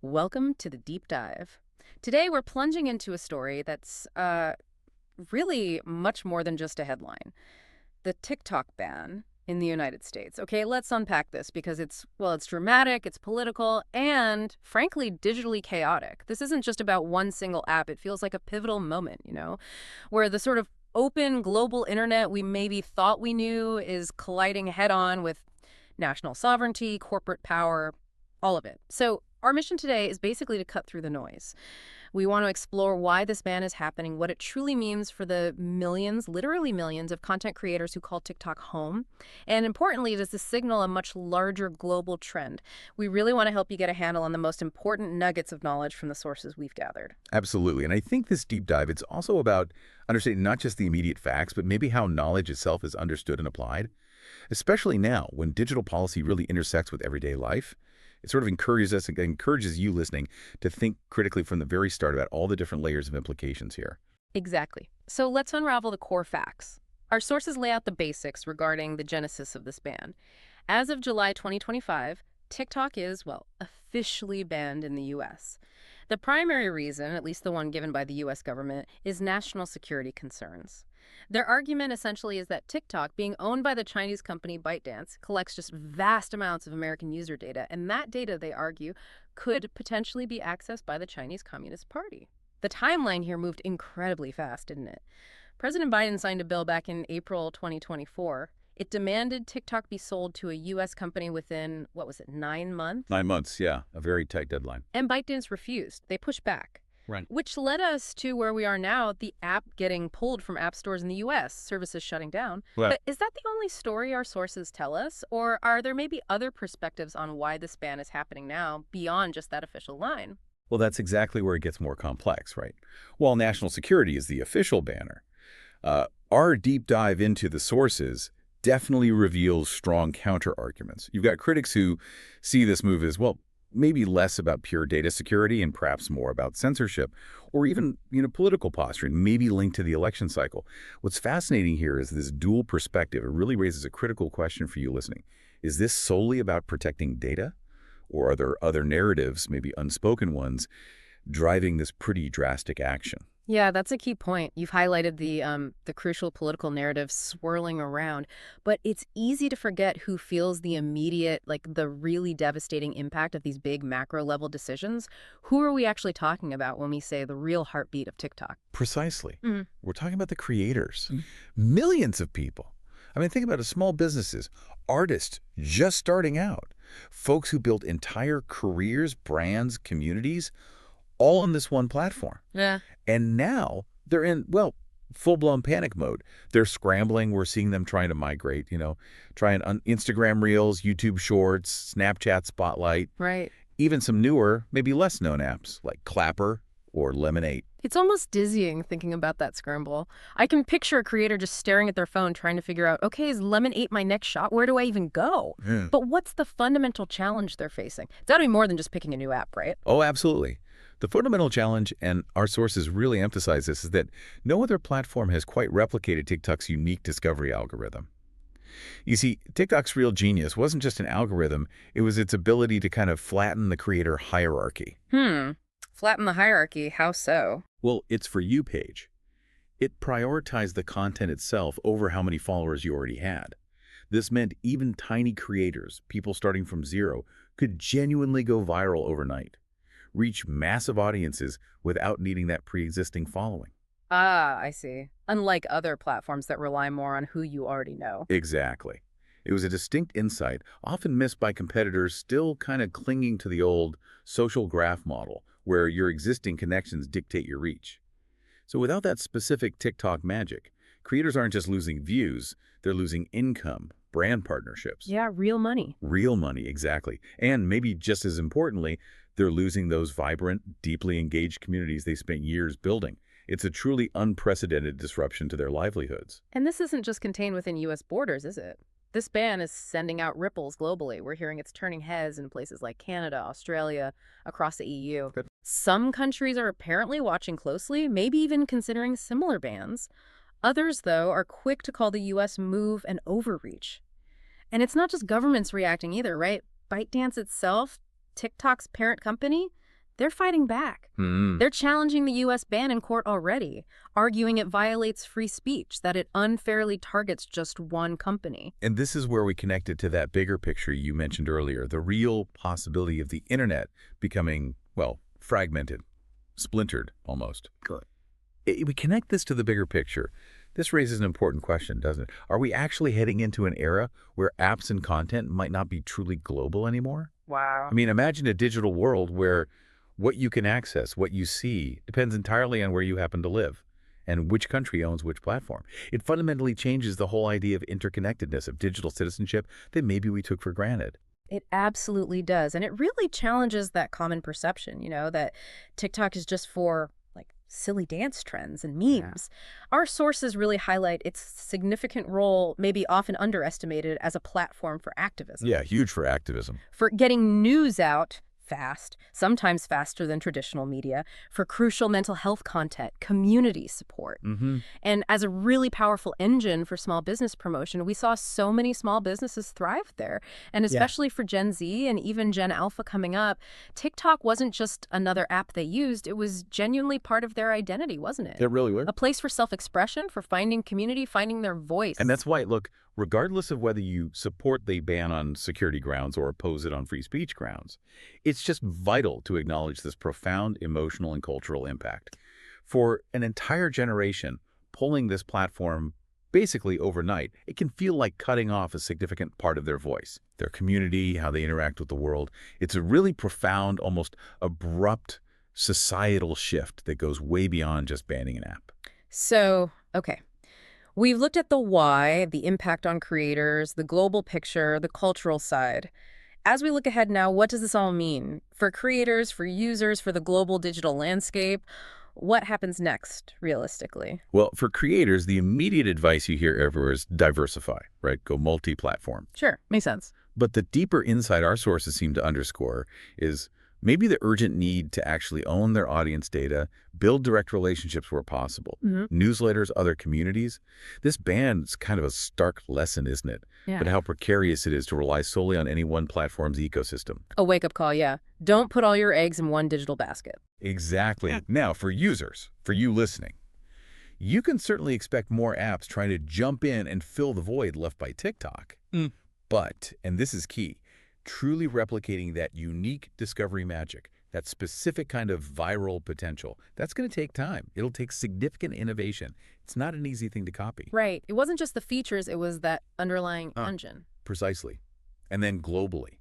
Welcome to the deep dive. Today we're plunging into a story that's really much more than just a headline. The TikTok ban in the United States. Okay, let's unpack this because it's dramatic, it's political, and frankly, digitally chaotic. This isn't just about one single app. It feels like a pivotal moment, where the sort of open global internet we maybe thought we knew is colliding head on with national sovereignty, corporate power, all of it. So, our mission today is basically to cut through the noise. We want to explore why this ban is happening, what it truly means for the millions, literally millions, of content creators who call TikTok home. And importantly, does this signal a much larger global trend? We really want to help you get a handle on the most important nuggets of knowledge from the sources we've gathered. Absolutely. And I think this deep dive, it's also about understanding not just the immediate facts, but maybe how knowledge itself is understood and applied, especially now when digital policy really intersects with everyday life. It sort of encourages you listening to think critically from the very start about all the different layers of implications here. Exactly. So let's unravel the core facts. Our sources lay out the basics regarding the genesis of this ban. As of July 2025, TikTok is, well, officially banned in the U.S. The primary reason, at least the one given by the U.S. government, is national security concerns. Their argument essentially is that TikTok, being owned by the Chinese company ByteDance, collects just vast amounts of American user data, and that data, they argue, could potentially be accessed by the Chinese Communist Party. The timeline here moved incredibly fast, didn't it? President Biden signed a bill back in April 2024. It demanded TikTok be sold to a U.S. company within, 9 months? 9 months, yeah, a very tight deadline. And ByteDance refused. They pushed back. Right. Which led us to where we are now, the app getting pulled from app stores in the U.S., services shutting down. Well, But is that the only story our sources tell us? Or are there maybe other perspectives on why this ban is happening now beyond just that official line? well, that's exactly where it gets more complex, right? While national security is the official banner, our deep dive into the sources definitely reveals strong counter-arguments. You've got critics who see this move as, well, maybe less about pure data security and perhaps more about censorship or even, political posturing, maybe linked to the election cycle. What's fascinating here is this dual perspective. It really raises a critical question for you listening. Is this solely about protecting data, or are there other narratives, maybe unspoken ones, driving this pretty drastic action? Yeah, that's a key point. You've highlighted the crucial political narrative swirling around, but it's easy to forget who feels the immediate, the really devastating impact of these big macro level decisions. Who are we actually talking about when we say the real heartbeat of TikTok? Precisely. Mhm. We're talking about the creators. Millions of people. I mean, think about it, small businesses, artists just starting out, folks who built entire careers, brands, communities, all on this one platform. Yeah. And now they're in, well, full-blown panic mode. They're scrambling. We're seeing them trying to migrate, trying on Instagram Reels, YouTube Shorts, Snapchat Spotlight, Right. even some newer, maybe less known apps like Clapper or Lemonade. It's almost dizzying thinking about that scramble. I can picture a creator just staring at their phone trying to figure out, okay, is Lemon 8 my next shot? Where do I even go? Yeah. But what's the fundamental challenge they're facing? It's got to be more than just picking a new app, right? Oh, absolutely. The fundamental challenge, and our sources really emphasize this, is that no other platform has quite replicated TikTok's unique discovery algorithm. You see, TikTok's real genius wasn't just an algorithm, it was its ability to kind of flatten the creator hierarchy. Flatten the hierarchy. How so? Well, its For You page. It prioritized the content itself over how many followers you already had. This meant even tiny creators, people starting from zero, could genuinely go viral overnight, reach massive audiences without needing that pre-existing following. Ah, I see. Unlike other platforms that rely more on who you already know. Exactly. It was a distinct insight, often missed by competitors still kind of clinging to the old social graph model, where your existing connections dictate your reach. So without that specific TikTok magic, creators aren't just losing views, they're losing income, brand partnerships. Yeah, real money. Real money, exactly. And maybe just as importantly, they're losing those vibrant, deeply engaged communities they spent years building. It's a truly unprecedented disruption to their livelihoods. And this isn't just contained within U.S. borders, is it? This ban is sending out ripples globally. We're hearing it's turning heads in places like Canada, Australia, across the EU. Good. Some countries are apparently watching closely, maybe even considering similar bans. Others, though, are quick to call the U.S. move an overreach. And it's not just governments reacting either, right? ByteDance itself, TikTok's parent company, they're fighting back. Hmm. They're challenging the U.S. ban in court already, arguing it violates free speech, that it unfairly targets just one company. And this is where we connect it to that bigger picture you mentioned earlier, the real possibility of the internet becoming, well, fragmented, splintered almost. Good. We connect this to the bigger picture. This raises an important question, doesn't it? Are we actually heading into an era where apps and content might not be truly global anymore? Wow. I mean, imagine a digital world where what you can access, what you see, depends entirely on where you happen to live and which country owns which platform. It fundamentally changes the whole idea of interconnectedness, of digital citizenship that maybe we took for granted. It absolutely does. And it really challenges that common perception, that TikTok is just for like silly dance trends and memes. Our sources really highlight its significant role, maybe often underestimated, as a platform for activism, Yeah, huge for activism. for getting news out fast, sometimes faster than traditional media, for crucial mental health content, community support. Mm-hmm. And as a really powerful engine for small business promotion, we saw so many small businesses thrive there. And Yeah. especially for Gen Z and even Gen Alpha coming up, TikTok wasn't just another app they used, it was genuinely part of their identity, wasn't it? It really was. A place for self-expression, for finding community, finding their voice. And that's why, look, regardless of whether you support the ban on security grounds or oppose it on free speech grounds, it's just vital to acknowledge this profound emotional and cultural impact. For an entire generation, pulling this platform basically overnight, it can feel like cutting off a significant part of their voice, their community, how they interact with the world. It's a really profound, almost abrupt societal shift that goes way beyond just banning an app. So, okay. We've looked at the why, the impact on creators, the global picture, the cultural side. As we look ahead now, what does this all mean? For creators, for users, for the global digital landscape, what happens next, realistically? Well, for creators, the immediate advice you hear everywhere is diversify, right? Go multi-platform. Sure, makes sense. But the deeper insight our sources seem to underscore is maybe the urgent need to actually own their audience data, build direct relationships where possible. Newsletters, other communities. This ban's kind of a stark lesson, isn't it? Yeah. But how precarious it is to rely solely on any one platform's ecosystem. A wake-up call, yeah. Don't put all your eggs in one digital basket. Exactly. Now, for users, for you listening, you can certainly expect more apps trying to jump in and fill the void left by TikTok. But, and this is key, truly replicating that unique discovery magic, that specific kind of viral potential, that's going to take time. It'll take significant innovation. It's not an easy thing to copy. Right. It wasn't just the features, it was that underlying engine. Precisely. And then globally.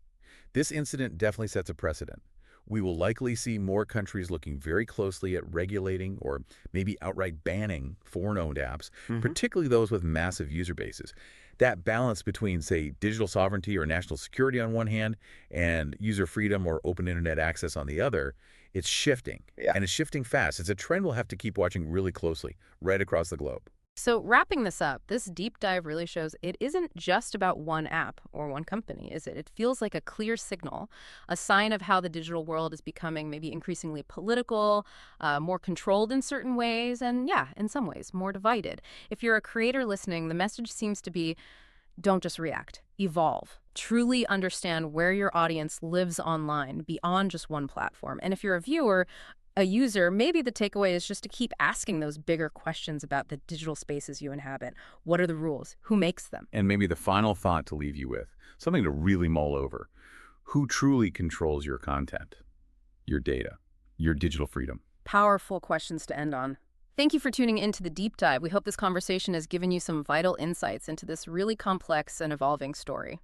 This incident definitely sets a precedent. We will likely see more countries looking very closely at regulating or maybe outright banning foreign-owned apps, particularly those with massive user bases. That balance between, say, digital sovereignty or national security on one hand and user freedom or open internet access on the other, it's shifting. Yeah. And it's shifting fast. It's a trend we'll have to keep watching really closely right across the globe. So wrapping this up, this deep dive really shows it isn't just about one app or one company, is it? It feels like a clear signal, a sign of how the digital world is becoming maybe increasingly political, more controlled in certain ways, and yeah, in some ways, more divided. If you're a creator listening, the message seems to be, don't just react, evolve. Truly understand where your audience lives online beyond just one platform. And if you're a viewer, a user, maybe the takeaway is just to keep asking those bigger questions about the digital spaces you inhabit. What are the rules? Who makes them? And maybe the final thought to leave you with, something to really mull over. Who truly controls your content, your data, your digital freedom? Powerful questions to end on. Thank you for tuning into the deep dive. We hope this conversation has given you some vital insights into this really complex and evolving story.